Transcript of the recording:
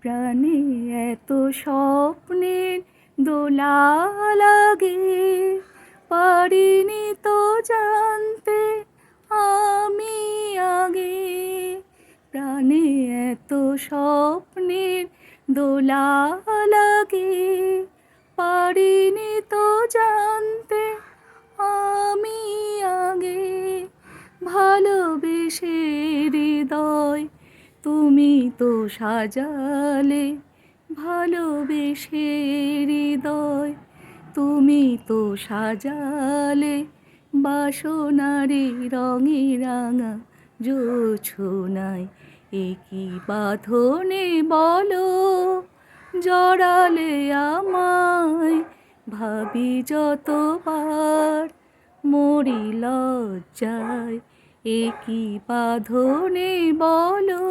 প্রাণে এত স্বপ্নের দোলা লাগে, পারিনি তো জানতে আমি আগে। প্রাণে এত স্বপ্নের দোলা লাগে, পারিনি তো জানতে আমি আগে। ভালোবেসে হৃদয় তুমি তো সাজালে, ভালোবেসে হৃদয় তুমি তো সাজালে, বাসনারে রঙে রাঙা জোছনায়। একই বাঁধনে বলো জড়ালে আমায়, ভাবি যতবার মরি লজ্জায়। একই বাঁধনে বলো।